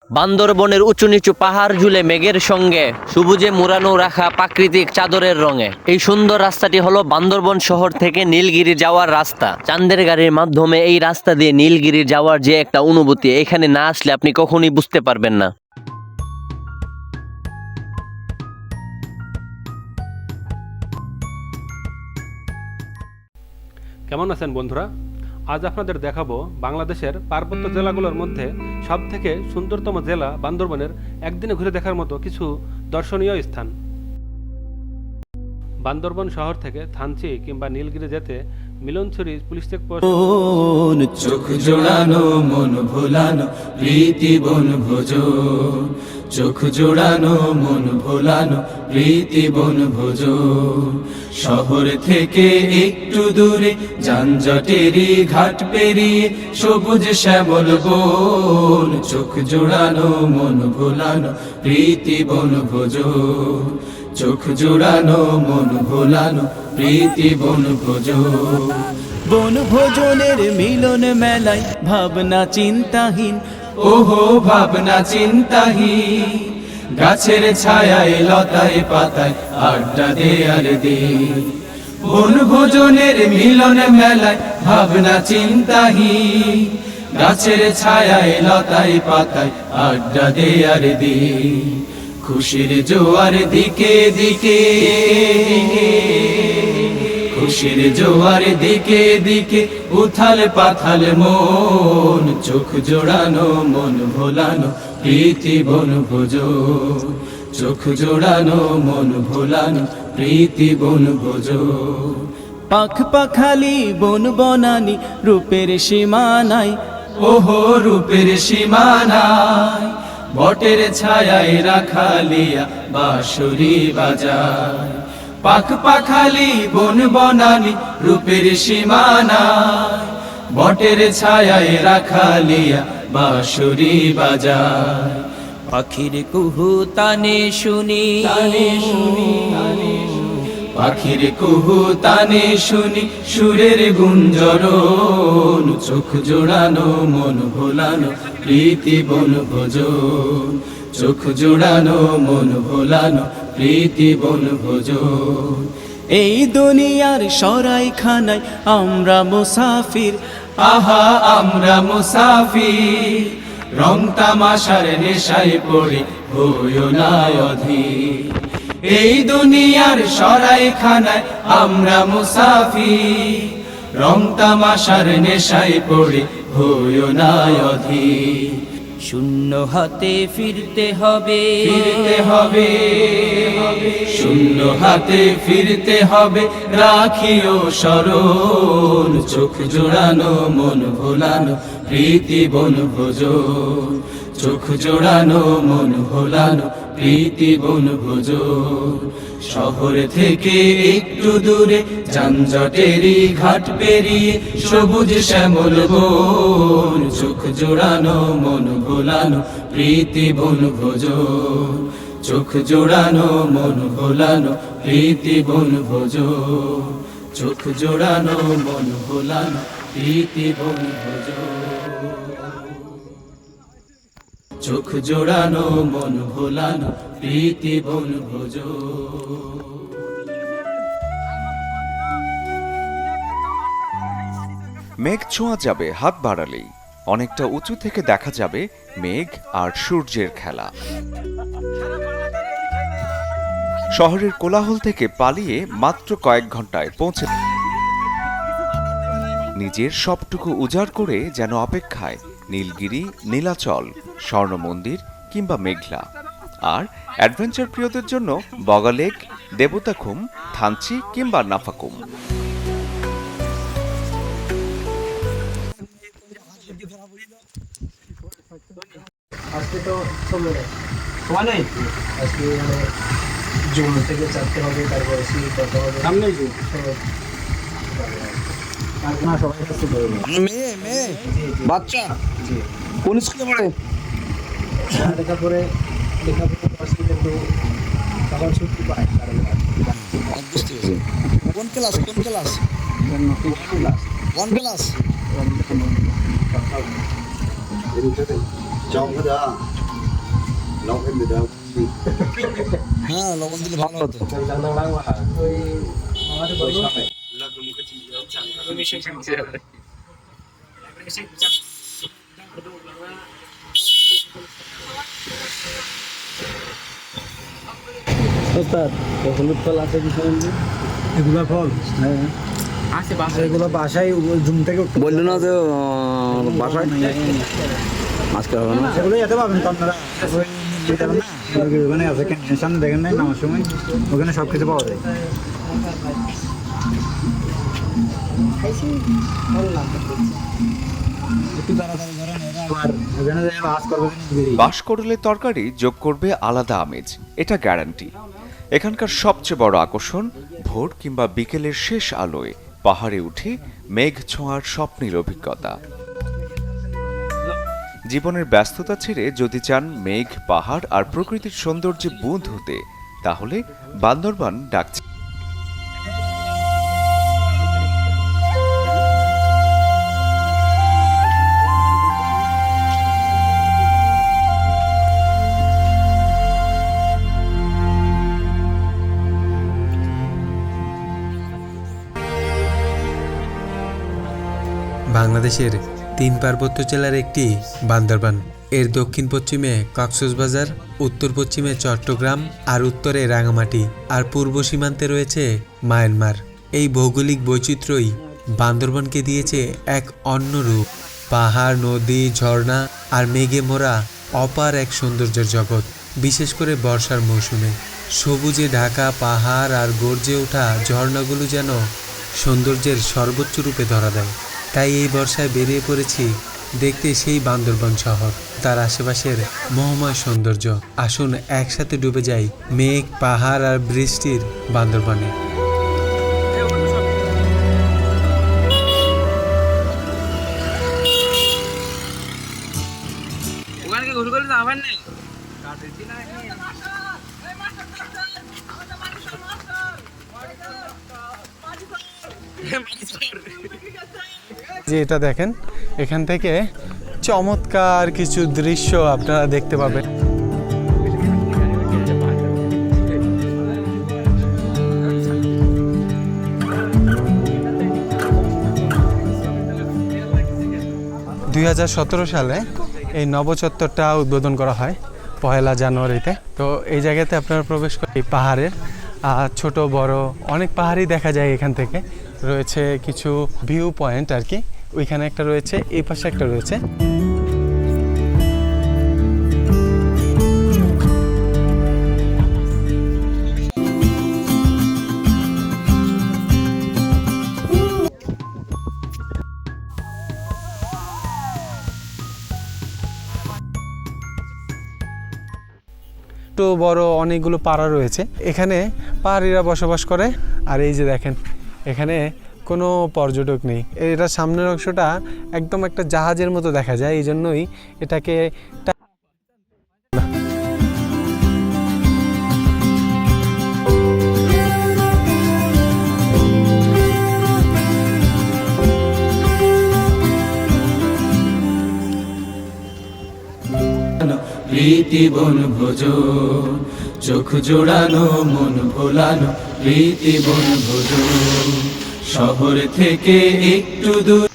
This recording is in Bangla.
বান্দরবনের উঁচু নিচু পাহাড় ঝুলে মেঘের সঙ্গে সবুজে মুড়ানো রাখা প্রাকৃতিক চাদরের রঙে এই সুন্দর রাস্তাটি হলো বান্দরবন শহর থেকে নীলগিরি যাওয়ার রাস্তা। চান্দের গাড়ির মাধ্যমে এই রাস্তা দিয়ে নীলগিরি যাওয়ার যে একটা অনুভূতি, এখানে না আসলে আপনি কখনোই বুঝতে পারবেন না। কেমন আছেন বন্ধুরা? আজ আপনাদের দেখাবো বাংলাদেশের পার্বত্য জেলাগুলোর মধ্যে সবথেকে সুন্দরতম জেলা বান্দরবনের একদিনে ঘুরে দেখার মতো কিছু দর্শনীয় স্থান। বান্দরবন শহর থেকে থানচি কিংবা নীলগিরি যেতে মিলনছড়ি পুলিশ চেকপোস্ট, চোখ জোড়ানো মন ভোলানো প্রীতি বনভোজ, চোখ জোড়ানো মন ভোলানো প্রীতি বনভোজ। শহর থেকে একটু দূরে যানজটেরই ঘাট পেরিয়ে সবুজ শ্যামল বন, চোখ জোড়ানো মন ভোলানো প্রীতি বনভোজ, চোখ জোড়ানো মন ভোলানো প্রীতি বনভোজ। বনভোজনের মিলন মেলায় ভাবনা চিন্তাহীন, ওহো ভাবনা চিন্তাহীন, গাছের ছায়ায় লতায় পাতায় আড্ডা দেয়ার দিন। বনভোজনের মিলন মেলায় ভাবনা চিন্তাহীন, গাছের ছায়ায় লতায় পাতায় আড্ডা দেয়ার দিন। খুশির জোয়ার দিকে দিকে, খুশির জোয়ার দিকে দিকে উথাল পাথাল মন, চোখ জোড়ানো মন ভোলানো প্রীতি বনভোজ, চোখ জোড়ানো মন ভোলানো প্রীতি বনভোজ। পাখ পাখালি বন বনানি রূপের সীমানায়, ওহো রূপের সীমানায়, বটের ছায়ায় রাখালিয়া বাঁশুরি বাজায়। পাখ পাখালি বন বনানি রূপের সীমানায়, বটের ছায়ায় রাখালিয়া বাঁশুরি বাজায়। পাখির কুহু তানে শুনি, পাখির কুহু তানে শুনি সুরের গুঞ্জরণ, চোখ জোড়ানো মন ভোলানো প্রীতি বনভোজ, চোখ জোড়ানো মন ভোলানো প্রীতি বনভোজ। এই দুনিয়ার সরাইখানায় আমরা মুসাফির, আহা আমরা মুসাফির, রং তামাশার নেশায় পড়ে হইও না অধীর। এই দুনিয়ার সরাইখানায় আমরা মুসাফির, রং তামাশার নেশায় পড়ে হইও না অধীর। শূন্য হাতে ফিরতে হবে, ফিরতে হবে, শূন্য হাতে ফিরতে হবে, রাখিও স্মরণ, চোখ জোড়ানো মন ভোলানো প্রীতি বনভোজ, চোখ জোড়ানো মন ভোলানো প্রীতি বনভোজ। শহর থেকে একটু দূরে যানজটেরই ঘাট পেরিয়ে সবুজ শ্যামল বন, চোখ জোড়ানো মন ভোলানো প্রীতি বনভোজ, চোখ জোড়ানো মন ভোলানো প্রীতি বনভোজ, চোখ জোড়ানো মন ভোলানো প্রীতি বনভোজ, চোখ জোড়ানো মন ভোলানো প্রীতি বনভোজ। মেঘ ছোঁয়া যাবে হাত বাড়ালেই, অনেকটা উঁচু থেকে দেখা যাবে মেঘ আর সূর্যের খেলা। শহরের কোলাহল থেকে পালিয়ে মাত্র কয়েক ঘন্টায় পৌঁছে, নিজের সবটুকু উজাড় করে যেন অপেক্ষায় নীলগিরি, নীলাচল, স্বর্ণ মন্দির কিংবা মেঘলা। আর অ্যাডভেঞ্চার প্রিয়দের জন্য বগা লেক, দেবতাখুম, থানচি কিংবা নাফাকুম। আজকে তো সময় নেই, আজকে জুম থেকে চারটে হবে, তারপরে সিলেট করতে হবে, সামনেই মেয়ে মেয়ে বাচ্চা কোন স্কুলে পড়ে? লেখাপড়ে একটু তখন ছুটি পায়। বুঝতে পেরেছি। কোন ক্লাস কোন ক্লাস কোন ক্লাস? হ্যাঁ লবণ দিলে ভালো হতো। হলুদ ফল আছে কিছু এগুলা ফল হ্যাঁ এগুলো বাসায় জুম থেকে বললো না যে বাসায় আজকে হবে না। সেগুলো যেতে পারবেন তো আপনারা ওখানে আছে ক্যান্টিনের সামনে দেখেন নাই নামার সময় ওখানে সব কিছু পাওয়া যায়। একটু তাড়াতাড়ি ধরেন আবার ওখানে যাই বাস করবে বাঁশকরলের তরকারি যোগ করবে আলাদা আমেজ, এটা গ্যারান্টি। এখানকার সবচেয়ে বড় আকর্ষণ ভোর কিংবা বিকেলের শেষ আলোয় পাহাড়ে উঠে মেঘ ছোঁয়ার স্বপ্নের অভিজ্ঞতা। জীবনের ব্যস্ততা ছেড়ে যদি চান মেঘ, পাহাড় আর প্রকৃতির সৌন্দর্যে বুঁদ হতে, তাহলে বান্দরবান ডাকছে। বাংলাদেশের 3 পার্বত্য জেলার একটি বান্দরবান। এর দক্ষিণ পশ্চিমে কক্সবাজার, উত্তর পশ্চিমে চট্টগ্রাম আর উত্তরে রাঙামাটি, আর পূর্ব সীমান্তে রয়েছে মায়ানমার। এই ভৌগোলিক বৈচিত্র্যই বান্দরবানকে দিয়েছে এক অন্য রূপ। পাহাড়, নদী, ঝর্ণা আর মেঘে মোড়া অপার এক সৌন্দর্যের জগৎ। বিশেষ করে বর্ষার মৌসুমে সবুজে ঢাকা পাহাড় আর গর্জে ওঠা ঝর্ণাগুলো যেন সৌন্দর্যের সর্বোচ্চ রূপে ধরা দেয়। তাই এই বর্ষায় বেরিয়ে পড়েছি দেখতে সেই বান্দরবান শহর, তার আশেপাশের মোহময় সৌন্দর্য। আসুন একসাথে ডুবে যাই মেঘ, পাহাড় আর বৃষ্টির বান্দরবানে। যে এটা দেখেন, এখান থেকে চমৎকার কিছু দৃশ্য আপনারা দেখতে পাবেন। সালে এই নবচত্বরটা উদ্বোধন করা হয় 1 জানুয়ারিতে। তো এই জায়গাতে আপনারা প্রবেশ করে এই পাহাড়ের ছোট বড় অনেক পাহাড়ই দেখা যায়। এখান থেকে রয়েছে কিছু ভিউ পয়েন্ট আর কি, ওইখানে একটা রয়েছে, এই পাশে একটা রয়েছে। ছোট বড় অনেকগুলো পাড়া রয়েছে, এখানে পাহাড়িরা বসবাস করে। আর এই যে দেখেন, এখানে কোনো পর্যটক নেই। এটা সামনের অংশটা একদম একটা জাহাজের মতো দেখা যায়, এই জন্যই এটাকে প্রীতি বনভোজন, চোখ জোড়ানো মন ভোলানো, প্রীতি বনভোজন। শহর থেকে একটু দূর